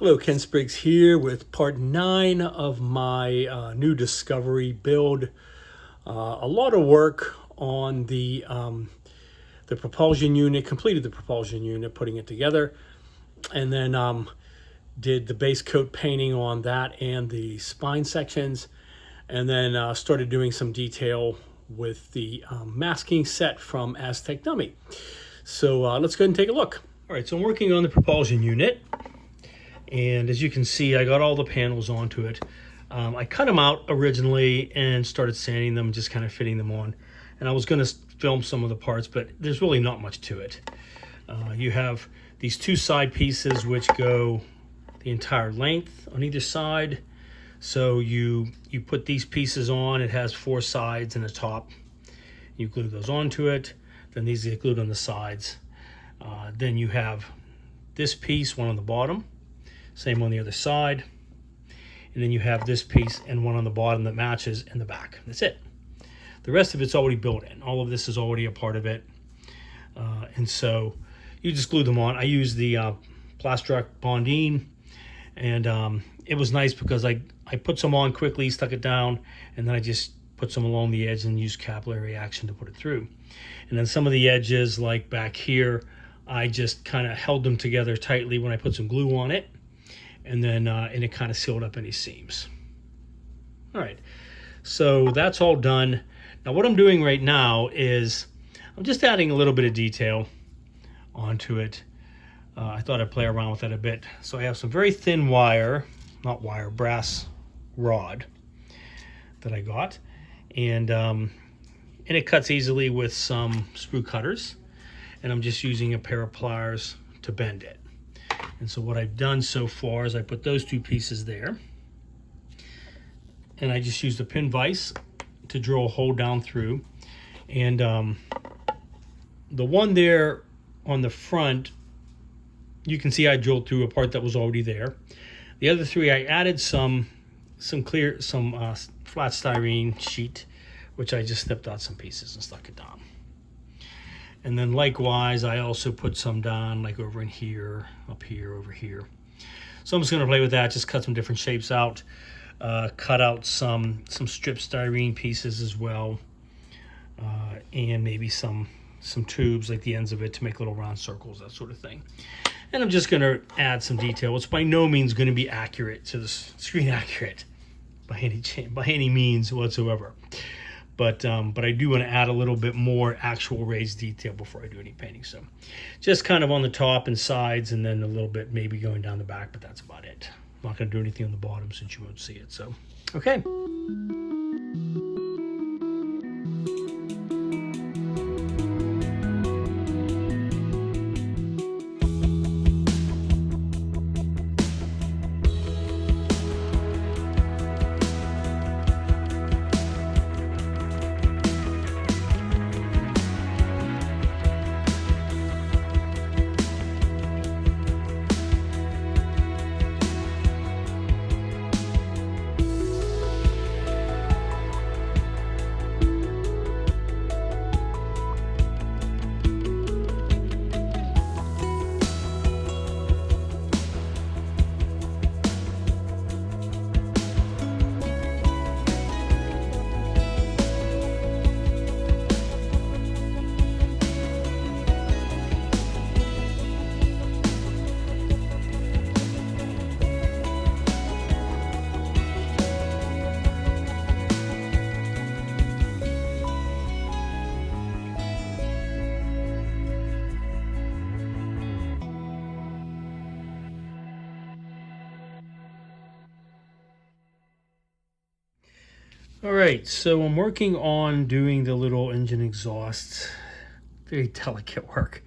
Hello, Ken Spriggs here with part 9 of my new Discovery build. A lot of work on the propulsion unit, completed the propulsion unit, putting it together, and then did the base coat painting on that and the spine sections, and then started doing some detail with the masking set from Aztek Dummy. So let's go ahead and take a look. All right, so I'm working on the propulsion unit. And as you can see, I got all the panels onto it. I cut them out originally and started sanding them, just kind of fitting them on. And I was going to film some of the parts, but there's really not much to it. You have these two side pieces which go the entire length on either side. So you put these pieces on. It has 4 sides and a top. You glue those onto it. Then these get glued on the sides. Then you have this piece, one on the bottom. Same on the other side. And then you have this piece and one on the bottom that matches in the back. That's it. The rest of it's already built in. All of this is already a part of it. And so you just glue them on. I use the Plastroc Bondine. And it was nice because I put some on quickly, stuck it down, and then I just put some along the edge and used capillary action to put it through. And then some of the edges, like back here, I just kind of held them together tightly when I put some glue on it. And then and it kind of sealed up any seams. All right, so that's all done. Now what I'm doing right now is I'm just adding a little bit of detail onto it. I thought I'd play around with that a bit. So I have some very thin wire, not wire, brass rod that I got, and it cuts easily with some sprue cutters, and I'm just using a pair of pliers to bend it. And so what I've done so far is I put those 2 pieces there, and I just used a pin vise to drill a hole down through. And the one there on the front, you can see I drilled through a part that was already there. The other 3, I added some flat styrene sheet, which I just snipped out some pieces and stuck it down. And then likewise, I also put some down, like over in here, up here, over here. So I'm just gonna play with that, just cut some different shapes out, cut out some strip styrene pieces as well, and maybe some tubes, like the ends of it, to make little round circles, that sort of thing. And I'm just gonna add some detail. It's by no means gonna be accurate to the screen accurate by any means whatsoever. But I do want to add a little bit more actual raised detail before I do any painting. So just kind of on the top and sides, and then a little bit maybe going down the back, but that's about it. I'm not going to do anything on the bottom since you won't see it. So, okay. All right, so I'm working on doing the little engine exhausts. Very delicate work.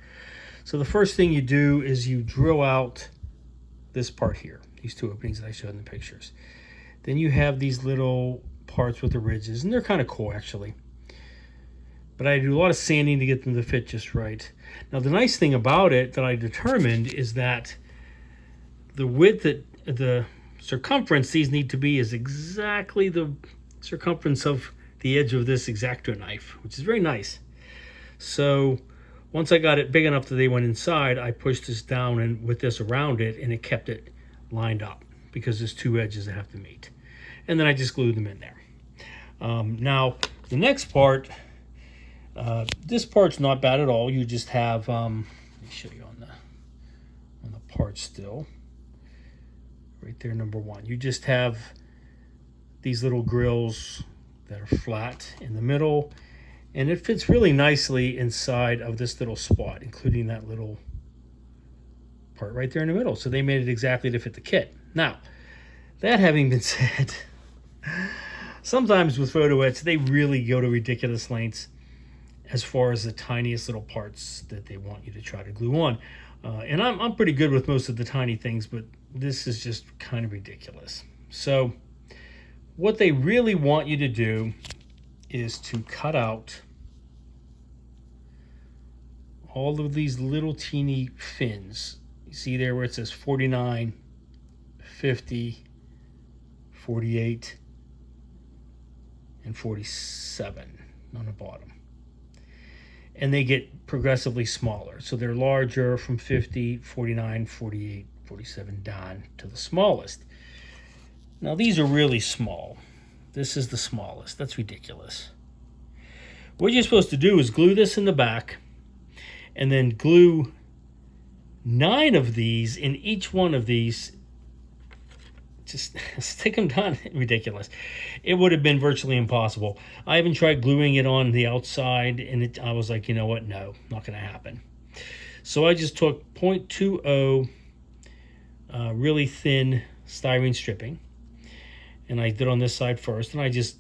So the first thing you do is you drill out this part here, these 2 openings that I showed in the pictures. Then you have these little parts with the ridges, and they're kind of cool actually. But I do a lot of sanding to get them to fit just right. Now the nice thing about it that I determined is that the width, the circumference these need to be is exactly the circumference of the edge of this X-Acto knife, which is very nice. So once I got it big enough that they went inside, I pushed this down and with this around it, and it kept it lined up because there's two edges that have to meet. And then I just glue them in there. Now, the next part, this part's not bad at all. You just have, let me show you on the part still. Right there, number one. You just have these little grills that are flat in the middle, and it fits really nicely inside of this little spot, including that little part right there in the middle. So they made it exactly to fit the kit. Now, that having been said, sometimes with photo-etch, they really go to ridiculous lengths as far as the tiniest little parts that they want you to try to glue on. And I'm pretty good with most of the tiny things, but this is just kind of ridiculous. So what they really want you to do is to cut out all of these little teeny fins. You see there where it says 49, 50, 48, and 47 on the bottom. And they get progressively smaller. So they're larger from 50, 49, 48, 47 down to the smallest. Now these are really small. This is the smallest. That's ridiculous. What you're supposed to do is glue this in the back and then glue 9 of these in each one of these. Just stick them down. Ridiculous. It would have been virtually impossible. I even tried gluing it on the outside, and I was like, you know what? No, not going to happen. So I just took 0.20 really thin styrene stripping, and I did on this side first, and I just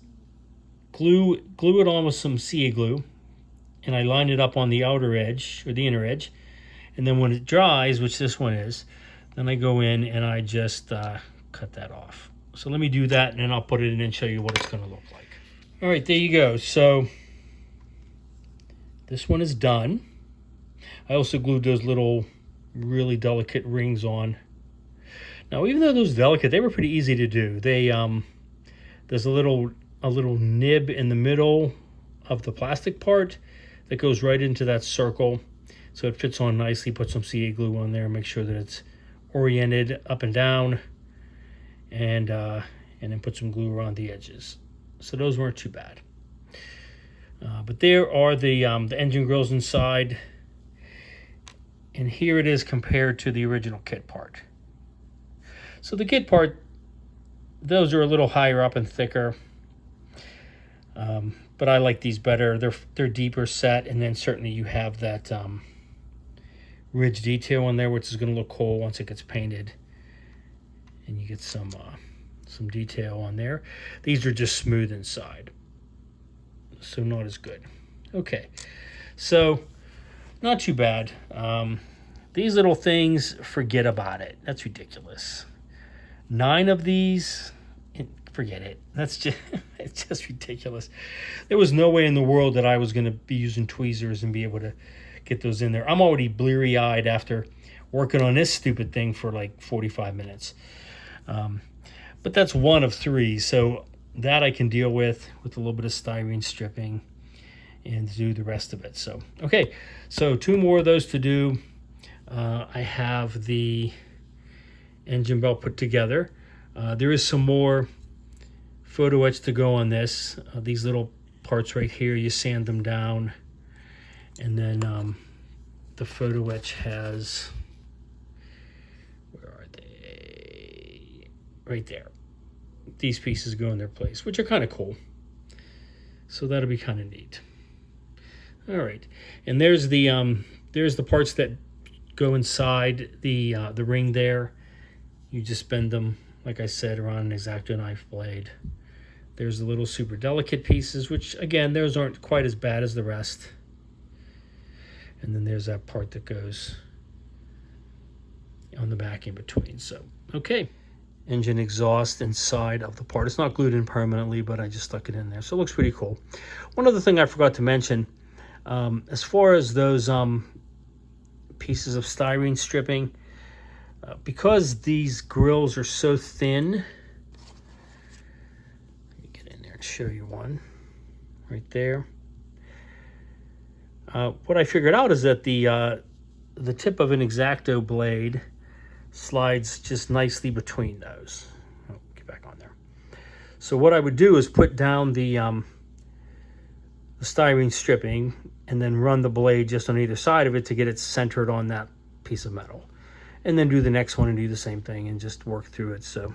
glue it on with some CA glue, and I lined it up on the outer edge, or the inner edge, and then when it dries, which this one is, then I go in and I just cut that off. So let me do that, and then I'll put it in and show you what it's going to look like. All right, there you go. So this one is done. I also glued those little really delicate rings on. Now, even though those are delicate, they were pretty easy to do. They there's a little nib in the middle of the plastic part that goes right into that circle, so it fits on nicely. Put some CA glue on there, make sure that it's oriented up and down, and then put some glue around the edges. So those weren't too bad. But there are the engine grills inside, and here it is compared to the original kit part. So the kit part, those are a little higher up and thicker, but I like these better. They're deeper set, and then certainly you have that ridge detail on there, which is going to look cool once it gets painted, and you get some detail on there. These are just smooth inside, so not as good. Okay, so not too bad. These little things, forget about it. That's ridiculous. 9 of these, forget it. That's just it's just ridiculous. There was no way in the world that I was going to be using tweezers and be able to get those in there. I'm already bleary-eyed after working on this stupid thing for like 45 minutes. But that's 1 of 3, so that I can deal with a little bit of styrene stripping and do the rest of it. So, okay, so 2 more of those to do. I have the engine belt put together. There is some more photo etch to go on this. These little parts right here, you sand them down, and then the photo etch has, where are they? Right there. These pieces go in their place, which are kind of cool. So that'll be kind of neat. All right, and there's the parts that go inside the ring there. You just bend them, like I said, around an X-Acto knife blade. There's the little super delicate pieces, which again, those aren't quite as bad as the rest. And then there's that part that goes on the back in between. So, okay. Engine exhaust inside of the part. It's not glued in permanently, but I just stuck it in there. So it looks pretty cool. One other thing I forgot to mention, as far as those pieces of styrene stripping, because these grills are so thin, let me get in there and show you one right there. What I figured out is that the tip of an X-Acto blade slides just nicely between those. Oh, get back on there. So what I would do is put down the styrene stripping and then run the blade just on either side of it to get it centered on that piece of metal. And then do the next one and do the same thing and just work through it. So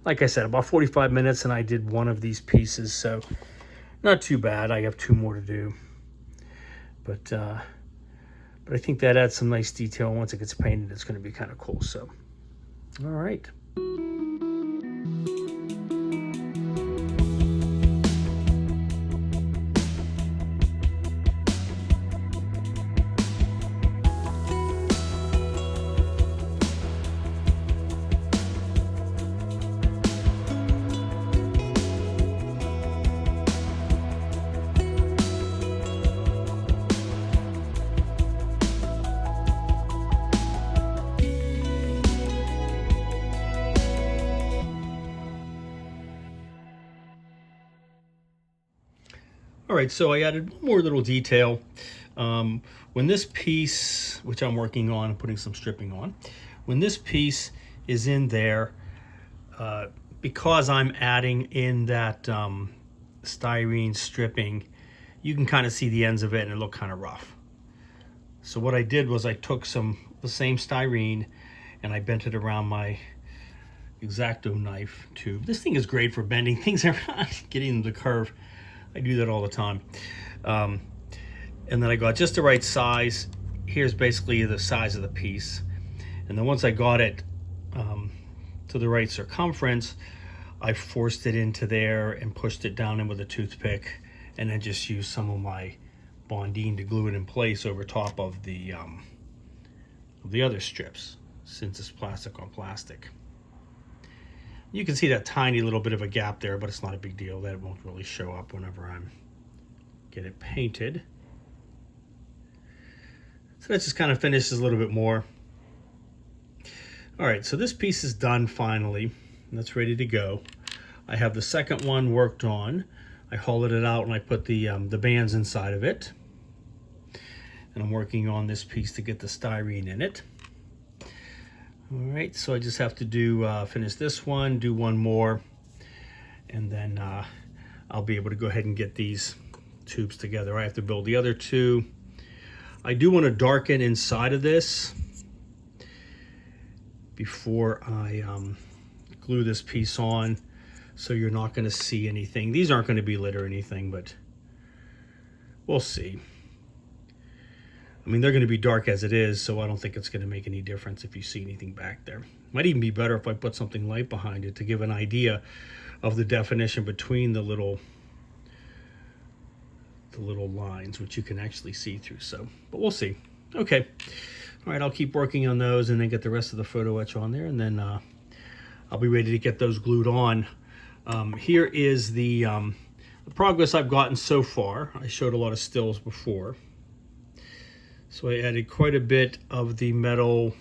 like I said, about 45 minutes and I did one of these pieces, so not too bad. I have 2 more to do. But I think that adds some nice detail. Once it gets painted, it's going to be kind of cool. So, all right. All right, so I added one more little detail. When this piece, which I'm working on, putting some stripping on, when this piece is in there, because I'm adding in that styrene stripping, you can kind of see the ends of it and it looked kind of rough. So what I did was I took the same styrene and I bent it around my X-Acto knife tube. This thing is great for bending things around, getting the curve. I do that all the time. And then I got just the right size. Here's basically the size of the piece. And then once I got it to the right circumference, I forced it into there and pushed it down in with a toothpick, and then just used some of my Bondine to glue it in place over top of the other strips, since it's plastic on plastic. You can see that tiny little bit of a gap there, but it's not a big deal. That won't really show up whenever I get it painted. So that just kind of finishes a little bit more. All right, so this piece is done finally. That's ready to go. I have the second one worked on. I hollowed it out and I put the bands inside of it. And I'm working on this piece to get the styrene in it. All right, so I just have to do finish this one, do one more, and then I'll be able to go ahead and get these tubes together. I have to build the other 2. I do want to darken inside of this before I glue this piece on, so you're not going to see anything. These aren't going to be lit or anything, but we'll see. I mean, they're going to be dark as it is, so I don't think it's going to make any difference if you see anything back there. Might even be better if I put something light behind it to give an idea of the definition between the little lines, which you can actually see through. So, but we'll see. Okay. All right, I'll keep working on those and then get the rest of the photo etch on there, and then I'll be ready to get those glued on. Here is the progress I've gotten so far. I showed a lot of stills before. So I added quite a bit of the metal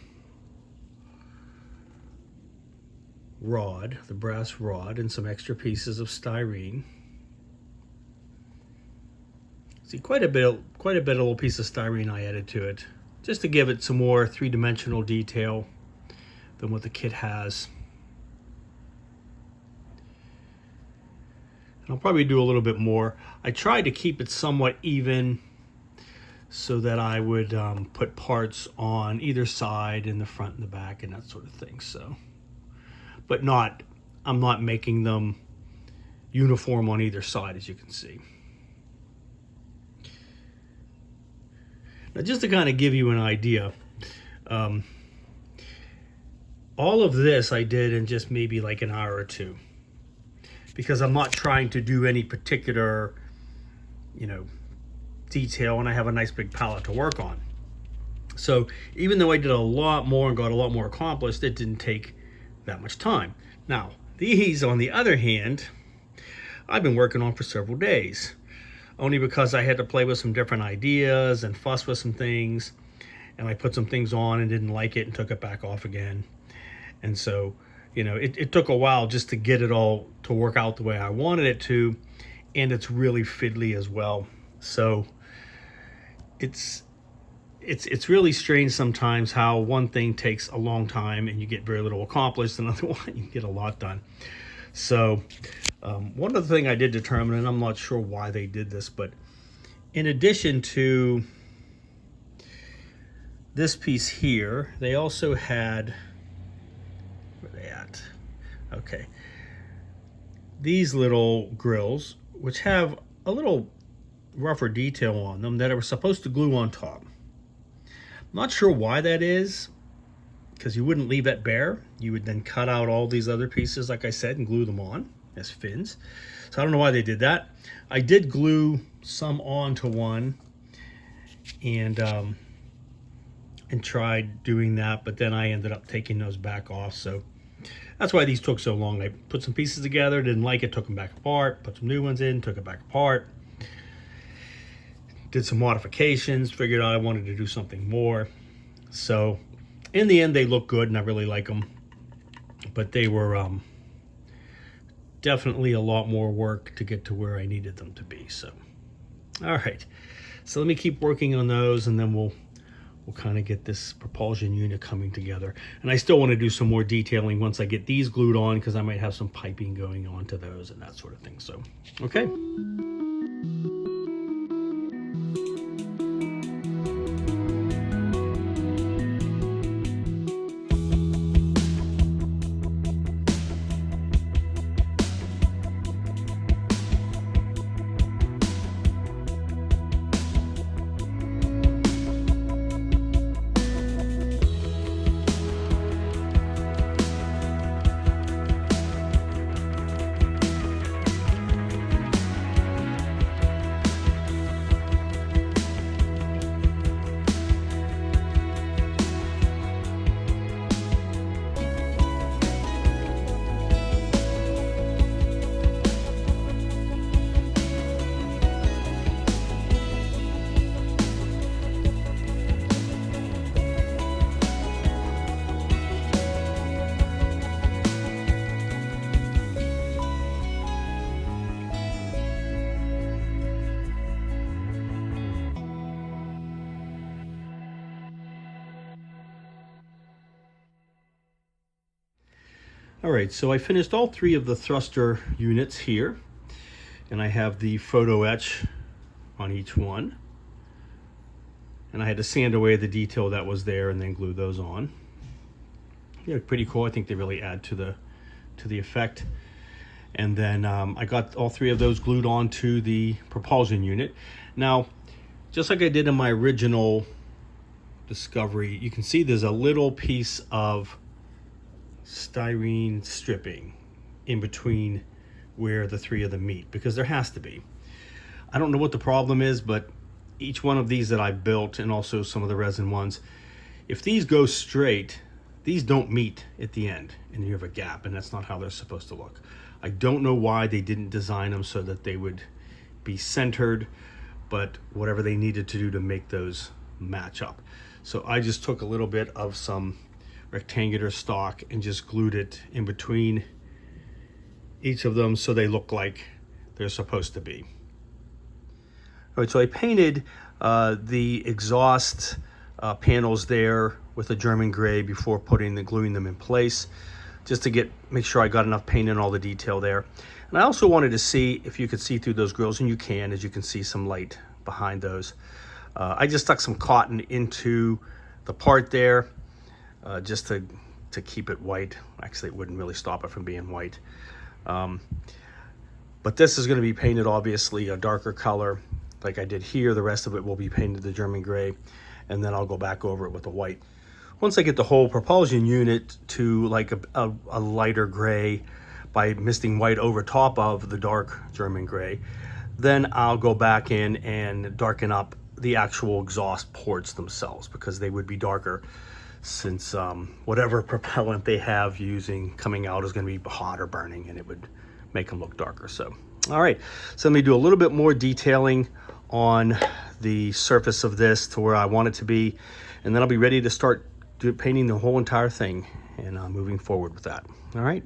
rod, the brass rod, and some extra pieces of styrene. See, quite a little piece of styrene I added to it, just to give it some more 3-dimensional detail than what the kit has. And I'll probably do a little bit more. I tried to keep it somewhat even, so that I would put parts on either side, in the front and the back, and that sort of thing. So, but I'm not making them uniform on either side, as you can see. Now, just to kind of give you an idea, all of this I did in just maybe like an hour or 2, because I'm not trying to do any particular, detail, and I have a nice big palette to work on. So even though I did a lot more and got a lot more accomplished, it didn't take that much time. Now, these, on the other hand, I've been working on for several days, only because I had to play with some different ideas and fuss with some things, and I put some things on and didn't like it and took it back off again. And so, it took a while just to get it all to work out the way I wanted it to, and it's really fiddly as well. So it's it's really strange sometimes how one thing takes a long time and you get very little accomplished, another one you get a lot done. So one other thing I did determine, and I'm not sure why they did this, but in addition to this piece here, they also had, where are they at? Okay, these little grills, which have a little rougher detail on them that are supposed to glue on top. I'm not sure why that is, because you wouldn't leave it bare. You would then cut out all these other pieces, like I said, and glue them on as fins. So I don't know why they did that. I did glue some onto one and tried doing that, but then I ended up taking those back off. So that's why these took so long. I put some pieces together, didn't like it, took them back apart, put some new ones in, took it back apart, did some modifications, figured out I wanted to do something more. So in the end, they look good and I really like them, but they were definitely a lot more work to get to where I needed them to be. So, all right, so let me keep working on those, and then we'll kind of get this propulsion unit coming together. And I still want to do some more detailing once I get these glued on, because I might have some piping going on to those and that sort of thing. So, okay. All right, so I finished all three of the thruster units here, and I have the photo etch on each one. And I had to sand away the detail that was there and then glue those on. Yeah, pretty cool. I think they really add to the effect. And then I got all three of those glued onto the propulsion unit. Now, just like I did in my original discovery, you can see there's a little piece of styrene stripping in between where the three of them meet, because there has to be. I don't know what the problem is, but each one of these that I built, and also some of the resin ones, if these go straight, these don't meet at the end and you have a gap, and that's not how they're supposed to look. I don't know why they didn't design them so that they would be centered, but whatever they needed to do to make those match up. So I just took a little bit of some rectangular stock and just glued it in between each of them so they look like they're supposed to be. All right, so I painted the exhaust panels there with a German gray before gluing them in place, just to make sure I got enough paint in all the detail there. And I also wanted to see if you could see through those grills, and you can, as you can see some light behind those. I just stuck some cotton into the part there, just to keep it white. Actually, it wouldn't really stop it from being white. But this is going to be painted obviously a darker color like I did here. The rest of it will be painted the German gray, and then I'll go back over it with the white. Once I get the whole propulsion unit to like a lighter gray by misting white over top of the dark German gray, then I'll go back in and darken up the actual exhaust ports themselves, because they would be darker, since whatever propellant they have coming out is going to be hot or burning, and it would make them look darker. So, all right, so let me do a little bit more detailing on the surface of this to where I want it to be, and then I'll be ready to start painting the whole entire thing and moving forward with that. All right.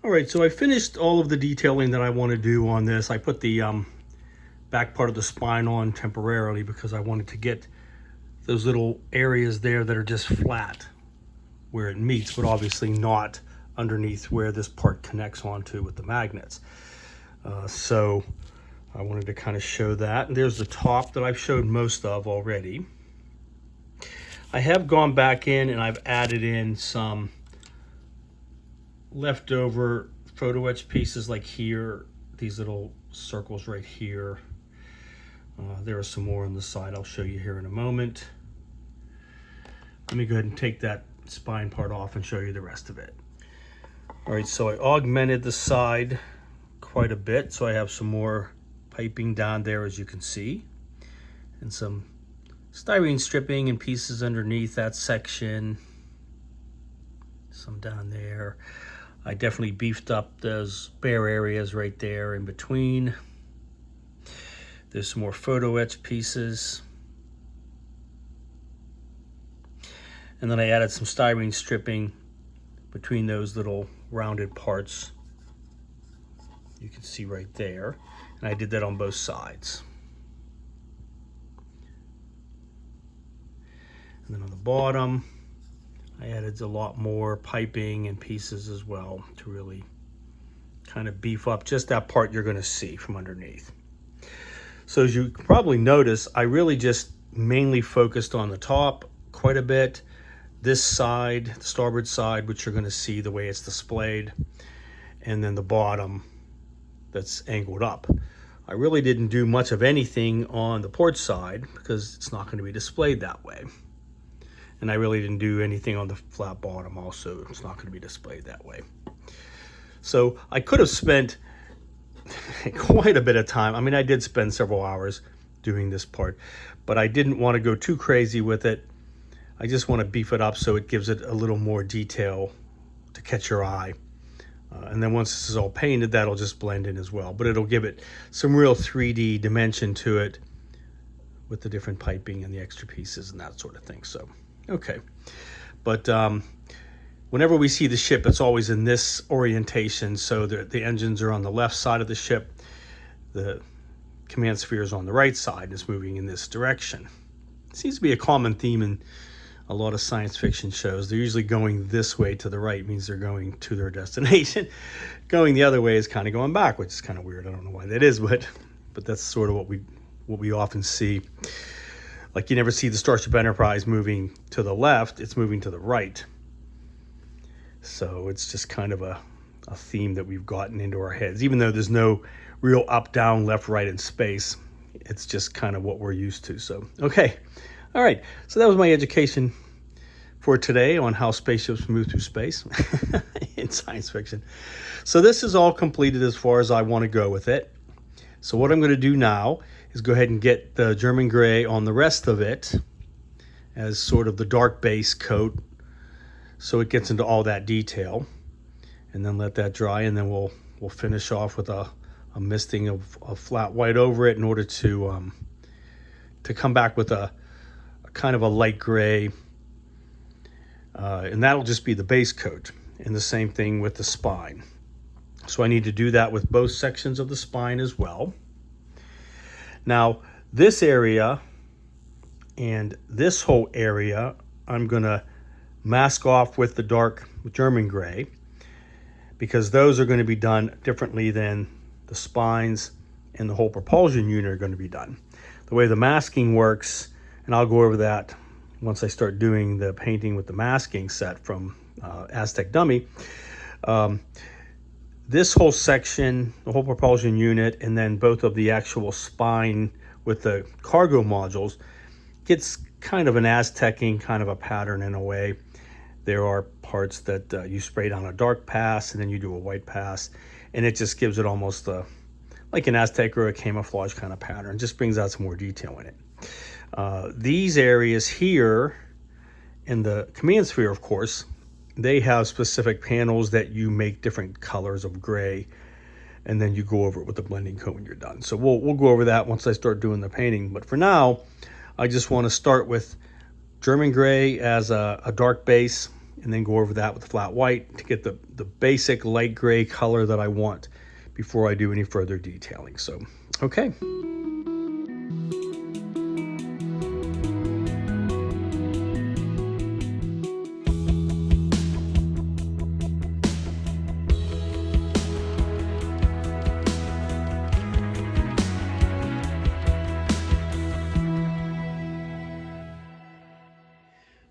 All right, so I finished all of the detailing that I want to do on this. I put the back part of the spine on temporarily because I wanted to get those little areas there that are just flat where it meets, but obviously not underneath where this part connects onto with the magnets. So I wanted to kind of show that. And there's the top that I've showed most of already. I have gone back in and I've added in some leftover photo etch pieces like here, these little circles right here. There are some more on the side I'll show you here in a moment. Let me go ahead and take that spine part off and show you the rest of it. All right, so I augmented the side quite a bit, so I have some more piping down there, as you can see, and some styrene stripping and pieces underneath that section, some down there. I definitely beefed up those bare areas right there in between. There's some more photo etch pieces. And then I added some styrene stripping between those little rounded parts. You can see right there. And I did that on both sides. And then on the bottom, I added a lot more piping and pieces as well to really kind of beef up just that part you're going to see from underneath. So as you can probably notice, I really just mainly focused on the top quite a bit. This side, the starboard side, which you're going to see the way it's displayed, and then the bottom that's angled up. I really didn't do much of anything on the port side because it's not going to be displayed that way. And I really didn't do anything on the flat bottom also. It's not going to be displayed that way. So I could have spent quite a bit of time. I mean, I did spend several hours doing this part, but I didn't want to go too crazy with it. I just want to beef it up so it gives it a little more detail to catch your eye. And then once this is all painted, that'll just blend in as well. But it'll give it some real 3D dimension to it with the different piping and the extra pieces and that sort of thing. So, okay. But whenever we see the ship, it's always in this orientation. So the engines are on the left side of the ship. The command sphere is on the right side and it's moving in this direction. It seems to be a common theme in a lot of science fiction shows. They're usually going this way to the right, means they're going to their destination. Going the other way is kind of going back, which is kind of weird. I don't know why that is, but that's sort of what we often see. Like you never see the Starship Enterprise moving to the left, it's moving to the right. So it's just kind of a theme that we've gotten into our heads. Even though there's no real up, down, left, right in space, it's just kind of what we're used to. So, okay. All right, so that was my education for today on how spaceships move through space in science fiction. So this is all completed as far as I want to go with it. So what I'm going to do now is go ahead and get the German gray on the rest of it as sort of the dark base coat so it gets into all that detail, and then let that dry, and then we'll finish off with a misting of flat white over it in order to come back with a kind of a light gray, and that'll just be the base coat, and the same thing with the spine. So I need to do that with both sections of the spine as well. Now this area and this whole area I'm gonna mask off with the dark German gray, because those are going to be done differently than the spines and the whole propulsion unit are going to be done. The way the masking works, and I'll go over that once I start doing the painting with the masking set from Aztek Dummy. This whole section, the whole propulsion unit, and then both of the actual spine with the cargo modules gets kind of an Aztecing kind of a pattern in a way. There are parts that you sprayed on a dark pass and then you do a white pass, and it just gives it almost like an Aztec or a camouflage kind of pattern. It just brings out some more detail in it. These areas here in the command sphere, of course, they have specific panels that you make different colors of gray, and then you go over it with the blending coat when you're done. So we'll go over that once I start doing the painting. But for now, I just want to start with German gray as a dark base and then go over that with flat white to get the basic light gray color that I want before I do any further detailing. So, okay.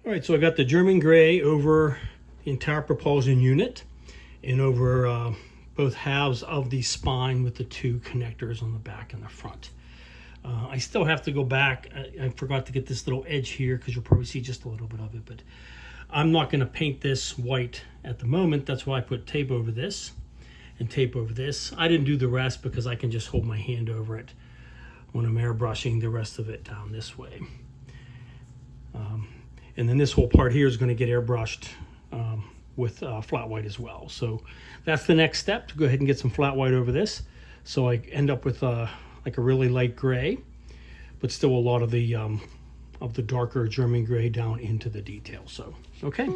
All right, so I got the German gray over the entire propulsion unit and over both halves of the spine with the two connectors on the back and the front. I still have to go back. I forgot to get this little edge here because you'll probably see just a little bit of it, but I'm not going to paint this white at the moment. That's why I put tape over this and tape over this. I didn't do the rest because I can just hold my hand over it when I'm airbrushing the rest of it down this way. And then this whole part here is going to get airbrushed with flat white as well. So that's the next step, to go ahead and get some flat white over this. So I end up with like a really light gray, but still a lot of the darker German gray down into the detail. So, okay.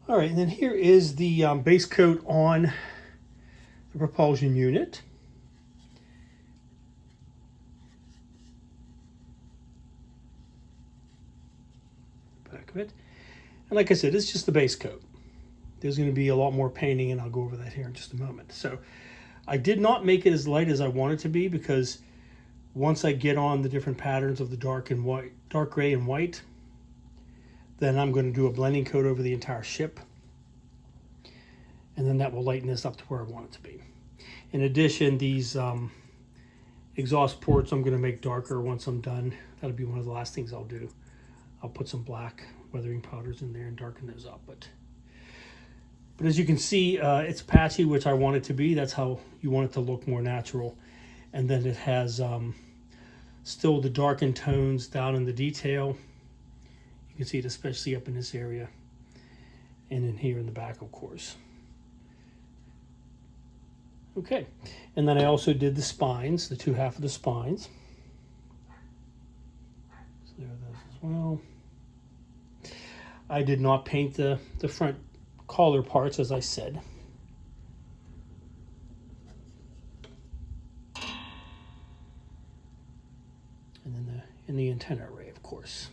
All right, and then here is the base coat on the propulsion unit. Back of it. And like I said, it's just the base coat. There's going to be a lot more painting, and I'll go over that here in just a moment. So I did not make it as light as I want it to be, because once I get on the different patterns of the dark gray and white, then I'm going to do a blending coat over the entire ship, and then that will lighten this up to where I want it to be. In addition, these exhaust ports I'm going to make darker once I'm done. That'll be one of the last things I'll do. I'll put some black weathering powders in there and darken those up. But as you can see, it's patchy, which I want it to be. That's how you want it to look more natural. And then it has still the darkened tones down in the detail. You can see it especially up in this area and in here in the back, of course. Okay, and then I also did the spines, the two half of the spines. So there it is as well. I did not paint the front collar parts, as I said. And then the antenna array, of course.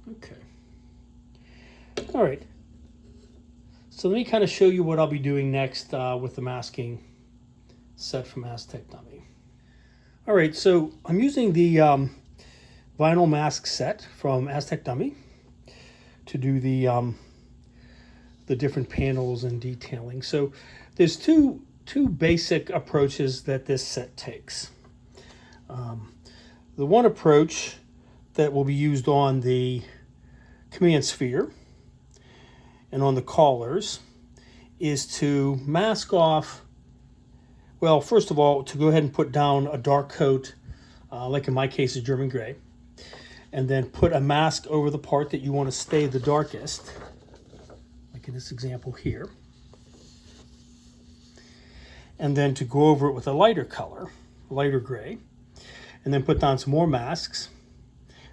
Okay. All right. So let me kind of show you what I'll be doing next with the masking set from Aztek Dummy. All right, so I'm using the vinyl mask set from Aztek Dummy to do the different panels and detailing. So there's two basic approaches that this set takes. The one approach that will be used on the command sphere and on the collars is to mask off, well, first of all, to go ahead and put down a dark coat, like in my case is German gray, and then put a mask over the part that you want to stay the darkest, like in this example here, and then to go over it with a lighter color, lighter gray, and then put down some more masks,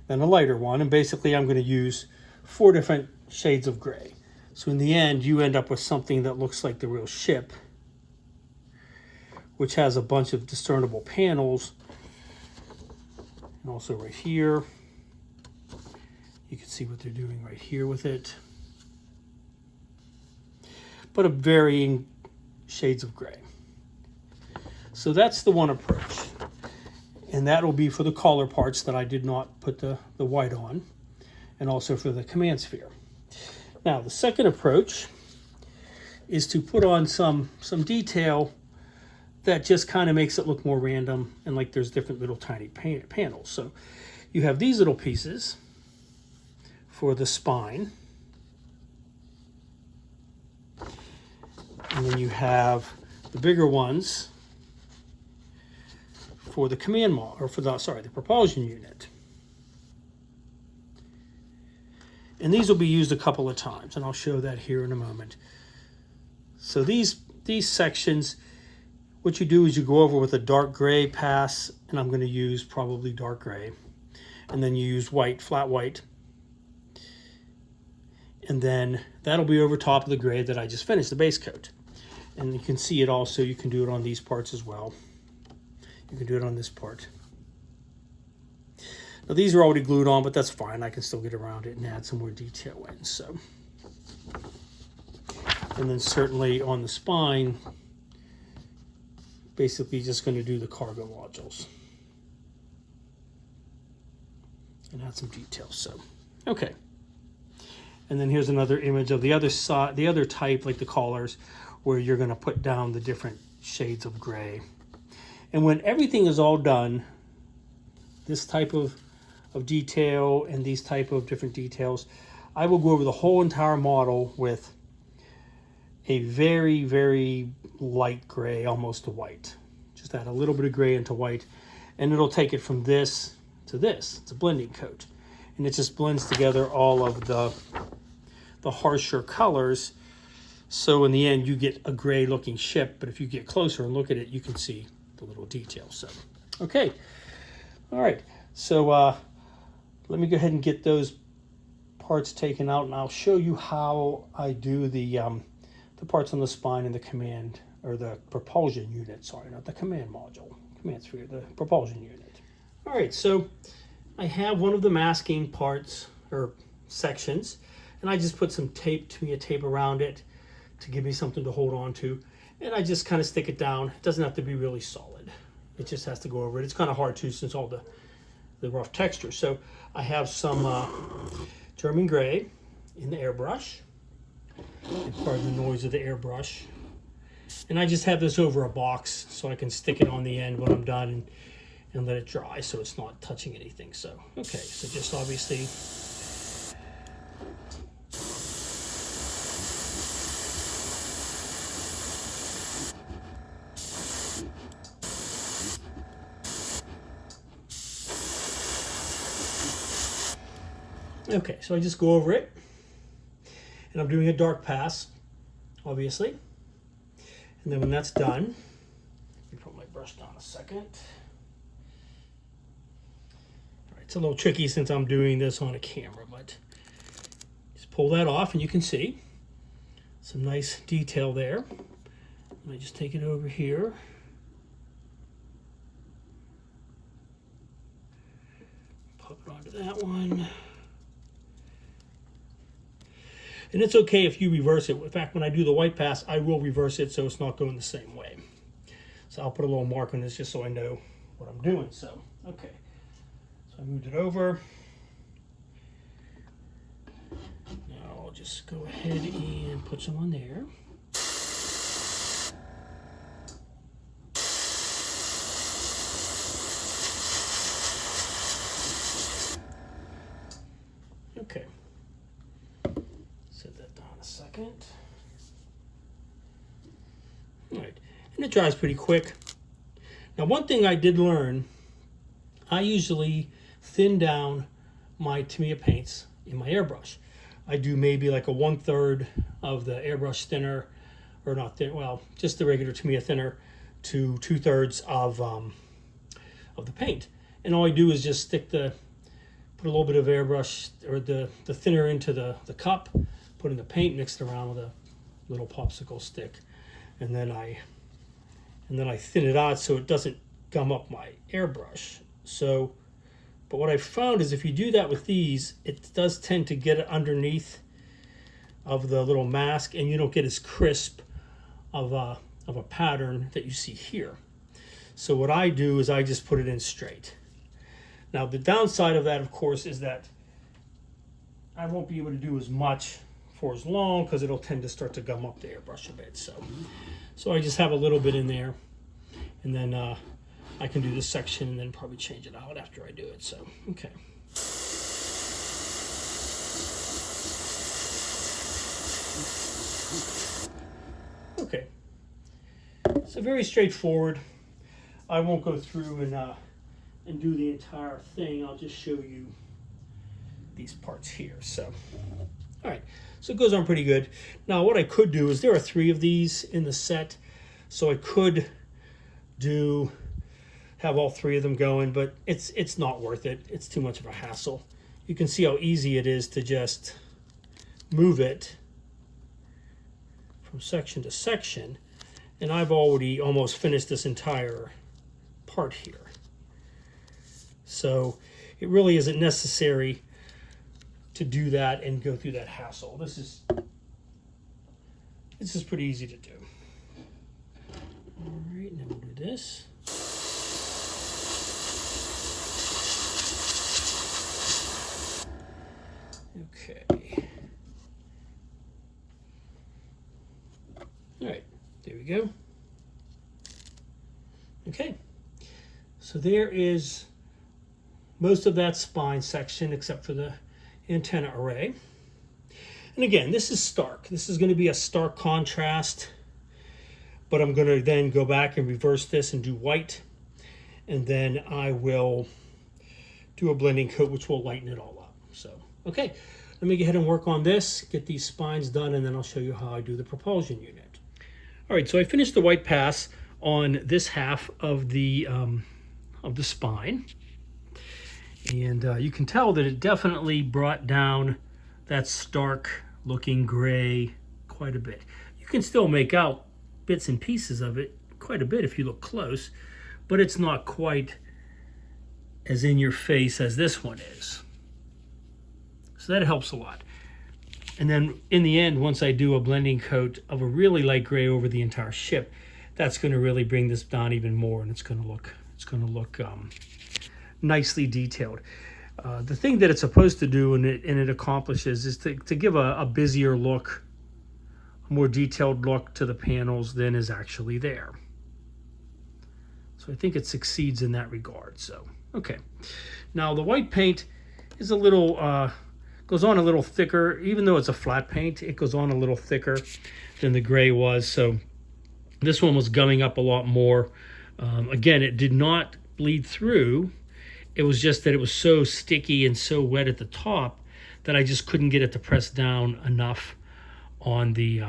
then a lighter one, and basically I'm going to use 4 different shades of gray. So in the end, you end up with something that looks like the real ship, which has a bunch of discernible panels, and also right here. You can see what they're doing right here with it, but of varying shades of gray. So that's the one approach. And that will be for the collar parts that I did not put the white on, and also for the command sphere. Now, the second approach is to put on some detail that just kind of makes it look more random, and like there's different little tiny panels. So you have these little pieces for the spine, and then you have the bigger ones for the command module, or for the propulsion unit. And these will be used a couple of times, and I'll show that here in a moment. So these sections, what you do is you go over with a dark gray pass, and I'm going to use probably dark gray, and then you use white, flat white, and then that'll be over top of the gray that I just finished, the base coat. And you can see it also, you can do it on these parts as well. You can do it on this part. Now these are already glued on, but that's fine. I can still get around it and add some more detail in. So, and then certainly on the spine, basically just going to do the cargo modules and add some details. So, okay. And then here's another image of the other side, the other type, like the collars, where you're going to put down the different shades of gray. And when everything is all done, this type of detail and these type of different details, I will go over the whole entire model with a very, very light gray, almost to white. Just add a little bit of gray into white, and it'll take it from this to this. It's a blending coat. And it just blends together all of the harsher colors. So in the end, you get a gray looking ship, but if you get closer and look at it, you can see the little details. So, okay. All right. So let me go ahead and get those parts taken out, and I'll show you how I do the parts on the spine and the command, or the propulsion unit. Sorry, not the command module. Command sphere, the propulsion unit. All right. So I have one of the masking parts or sections, and I just put some tape around it to give me something to hold on to, and I just kind of stick it down. It doesn't have to be really solid. It just has to go over it. It's kind of hard too, since all the rough texture. So I have some German gray in the airbrush, and pardon the noise of the airbrush, and I just have this over a box so I can stick it on the end when I'm done and let it dry so it's not touching anything. So okay, so just obviously okay, so I just go over it, and I'm doing a dark pass, obviously. And then when that's done, let me put my brush down a second. All right, it's a little tricky since I'm doing this on a camera, but just pull that off, and you can see some nice detail there. And I just take it over here. Pop it onto that one. And it's okay if you reverse it. In fact, when I do the white pass, I will reverse it so it's not going the same way. So I'll put a little mark on this just so I know what I'm doing. So, okay. So I moved it over. Now I'll just go ahead and put some on there. Okay. Set that down a second. All right, and it dries pretty quick. Now, one thing I did learn, I usually thin down my Tamiya paints in my airbrush. I do maybe like a 1/3 of the airbrush thinner, or not thin, well, just the regular Tamiya thinner, to 2/3 of the paint. And all I do is just put a little bit of airbrush or the thinner into the cup, put in the paint, mix it around with a little popsicle stick, and then I thin it out so it doesn't gum up my airbrush. So, but what I found is if you do that with these, it does tend to get it underneath of the little mask, and you don't get as crisp of a pattern that you see here. So what I do is I just put it in straight. Now the downside of that, of course, is that I won't be able to do as much for as long because it'll tend to start to gum up the airbrush a bit. So I just have a little bit in there. and then I can do this section and then probably change it out after I do it. So, okay. Okay, so very straightforward. I won't go through and do the entire thing. I'll just show you these parts here. So, all right, so it goes on pretty good. Now, what I could do is there are 3 of these in the set, so I could have all 3 of them going, but it's not worth it. It's too much of a hassle. You can see how easy it is to just move it from section to section, and I've already almost finished this entire part here. So it really isn't necessary to do that and go through that hassle. This is pretty easy to do. All right, now we'll do this. Okay. All right, there we go. Okay, so there is most of that spine section except for the antenna array. And again, this is stark. This is going to be a stark contrast, but I'm going to then go back and reverse this and do white, and then I will do a blending coat which will lighten it all up. So, okay, let me go ahead and work on this, get these spines done, and then I'll show you how I do the propulsion unit. All right, so I finished the white pass on this half of the spine, and you can tell that it definitely brought down that stark looking gray quite a bit. You can still make out bits and pieces of it quite a bit if you look close, but it's not quite as in your face as this one is. So that helps a lot. And then in the end, once I do a blending coat of a really light gray over the entire ship, that's going to really bring this down even more, and it's going to look nicely detailed. The thing that it's supposed to do and it accomplishes is to give a busier look, a more detailed look to the panels than is actually there. So I think it succeeds in that regard. So, okay. Now the white paint is a little, goes on a little thicker. Even though it's a flat paint, it goes on a little thicker than the gray was. So this one was gumming up a lot more. Again, it did not bleed through. It was just that it was so sticky and so wet at the top that I just couldn't get it to press down enough on the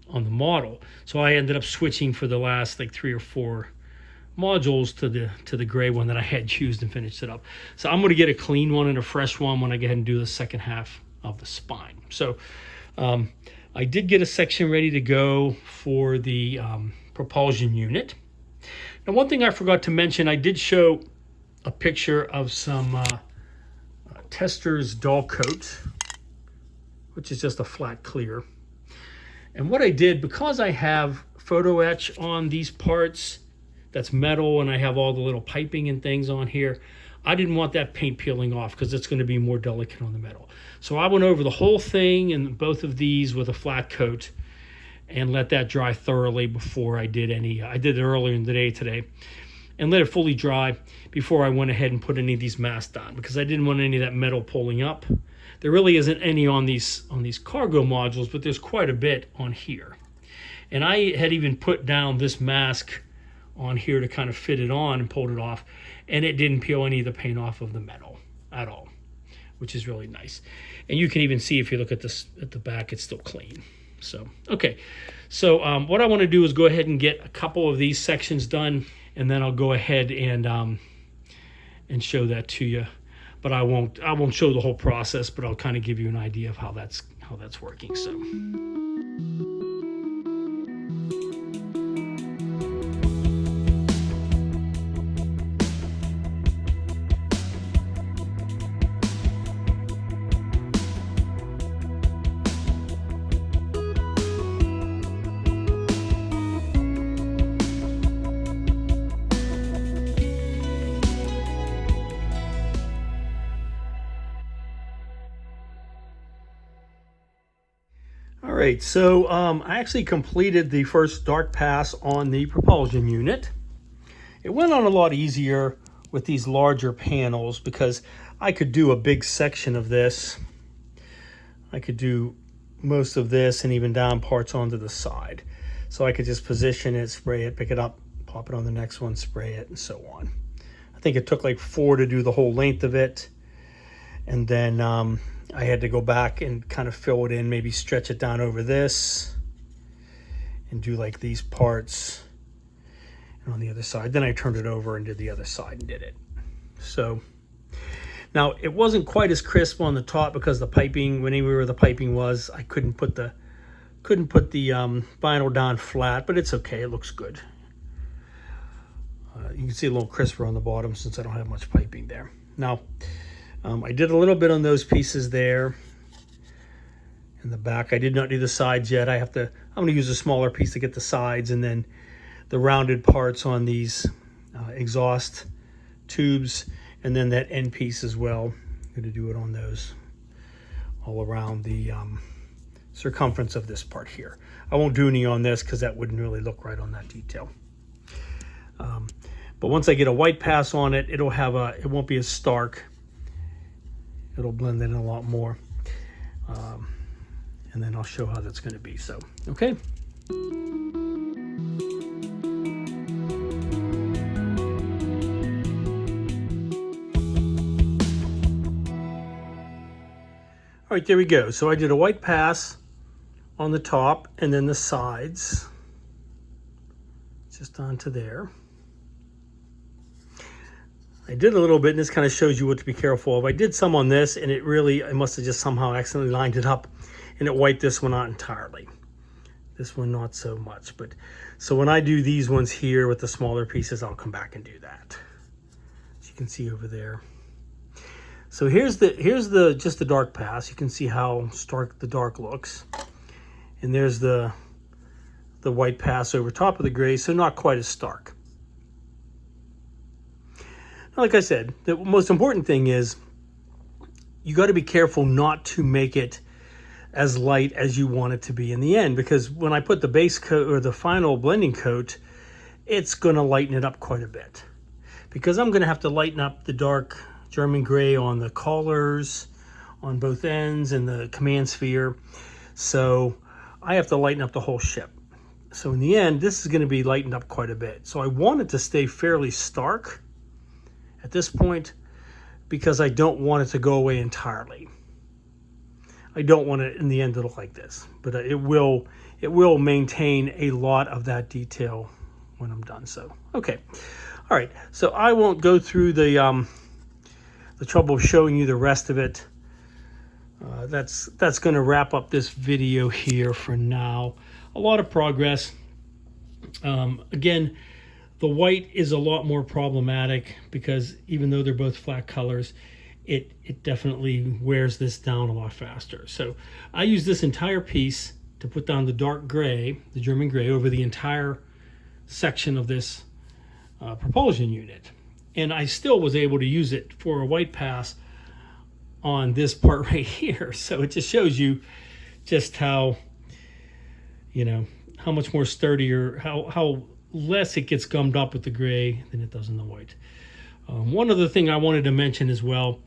model. So I ended up switching for the last like 3 or 4 modules to the gray one that I had used and finished it up. So I'm going to get a clean one and a fresh one when I go ahead and do the second half of the spine. So I did get a section ready to go for the propulsion unit. Now, one thing I forgot to mention, I did show a picture of some Tester's dull coat, which is just a flat clear. And what I did, because I have photo etch on these parts, that's metal, and I have all the little piping and things on here, I didn't want that paint peeling off because it's going to be more delicate on the metal. So I went over the whole thing and both of these with a flat coat and let that dry thoroughly before I did any. I did it earlier in the day today and let it fully dry before I went ahead and put any of these masks on, because I didn't want any of that metal pulling up. There really isn't any on these cargo modules, but there's quite a bit on here. And I had even put down this mask on here to kind of fit it on and pulled it off, and it didn't peel any of the paint off of the metal at all, which is really nice. And you can even see if you look at this at the back, it's still clean. So okay, so what I want to do is go ahead and get a couple of these sections done, and then I'll go ahead and show that to you. But I won't show the whole process, but I'll kind of give you an idea of how that's working. So. All right, so I actually completed the first dark pass on the propulsion unit. It went on a lot easier with these larger panels because I could do a big section of this. I could do most of this and even down parts onto the side. So I could just position it, spray it, pick it up, pop it on the next one, spray it, and so on. I think it took like 4 to do the whole length of it. And then I had to go back and kind of fill it in, maybe stretch it down over this and do like these parts. And on the other side, then I turned it over and did the other side and did it. So now it wasn't quite as crisp on the top because the piping, whenever the piping was, I couldn't put the vinyl down flat, but it's okay. It looks good. You can see a little crisper on the bottom since I don't have much piping there. Now, I did a little bit on those pieces there in the back. I did not do the sides yet. I'm going to use a smaller piece to get the sides, and then the rounded parts on these exhaust tubes, and then that end piece as well. I'm going to do it on those all around the circumference of this part here. I won't do any on this because that wouldn't really look right on that detail. But once I get a white pass on it, it won't be as stark. It'll blend in a lot more. And then I'll show how that's going to be. So, okay. All right, there we go. So I did a white pass on the top and then the sides, just onto there. I did a little bit, and this kind of shows you what to be careful of. I did some on this, and I must have just somehow accidentally lined it up, and it wiped this one out entirely. This one, not so much. But so when I do these ones here with the smaller pieces, I'll come back and do that. As you can see over there. So here's just the dark pass. You can see how stark the dark looks. And there's the white pass over top of the gray, so not quite as stark. Like I said, the most important thing is you got to be careful not to make it as light as you want it to be in the end, because when I put the base coat or the final blending coat, it's going to lighten it up quite a bit, because I'm going to have to lighten up the dark German gray on the collars on both ends and the command sphere. So I have to lighten up the whole ship. So in the end, this is going to be lightened up quite a bit. So I want it to stay fairly stark at this point, because I don't want it to go away entirely. I don't want it in the end to look like this, but it will maintain a lot of that detail when I'm done. So, okay. All right. So I won't go through the trouble of showing you the rest of it. That's going to wrap up this video here for now. A lot of progress. Again, the white is a lot more problematic because even though they're both flat colors, it definitely wears this down a lot faster. So I use this entire piece to put down the dark gray, the German gray, over the entire section of this propulsion unit. And I still was able to use it for a white pass on this part right here. So it just shows you just how, how much more sturdier, how less it gets gummed up with the gray than it does in the white. One other thing I wanted to mention as well,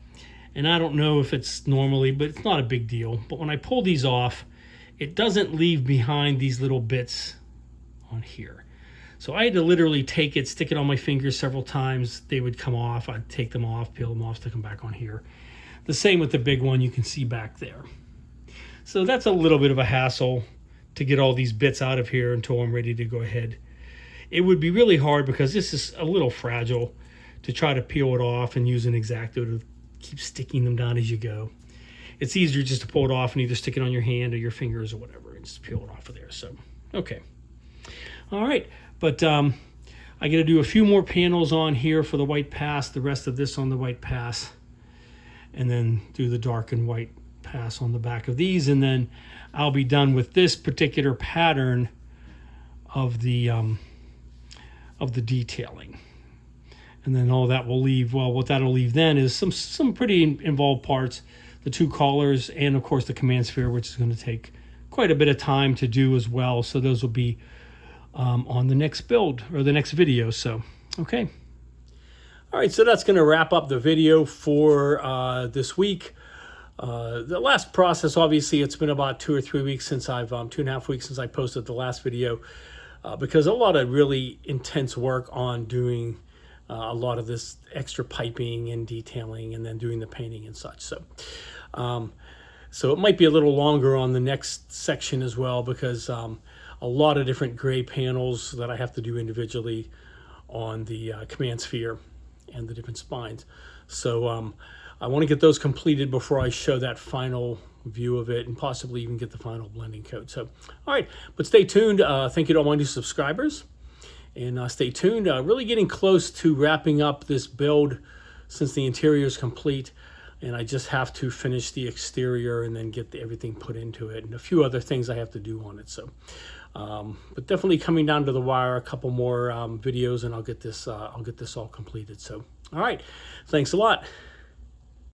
and I don't know if it's normally, but it's not a big deal, but when I pull these off, it doesn't leave behind these little bits on here. So I had to literally take it, stick it on my fingers several times. They would come off. I'd take them off, peel them off, stick them back on here. The same with the big one you can see back there. So that's a little bit of a hassle to get all these bits out of here until I'm ready to go ahead. It would be really hard because this is a little fragile to try to peel it off and use an X-Acto to keep sticking them down as you go. It's easier just to pull it off and either stick it on your hand or your fingers or whatever and just peel it off of there. So, okay. All right. But I got to do a few more panels on here for the white pass, the rest of this on the white pass, and then do the dark and white pass on the back of these. And then I'll be done with this particular pattern of the detailing. And then all that will leave, well, what that'll leave then is some pretty involved parts, the two collars, and of course the command sphere, which is going to take quite a bit of time to do as well. So those will be on the next build or the next video. So Okay. All right, so that's going to wrap up the video for this week. The last process, obviously, it's been about 2 or 3 weeks since I've, 2.5 weeks since I posted the last video, because a lot of really intense work on doing a lot of this extra piping and detailing and then doing the painting and such. So it might be a little longer on the next section as well, because a lot of different gray panels that I have to do individually on the command sphere and the different spines. So I want to get those completed before I show that final view of it and possibly even get the final blending coat. So, all right, but stay tuned. Thank you to all my new subscribers. And stay tuned. Really getting close to wrapping up this build since the interior is complete. And I just have to finish the exterior and then get everything put into it. And a few other things I have to do on it. So, but definitely coming down to the wire, a couple more videos and I'll get this all completed. So, all right. Thanks a lot.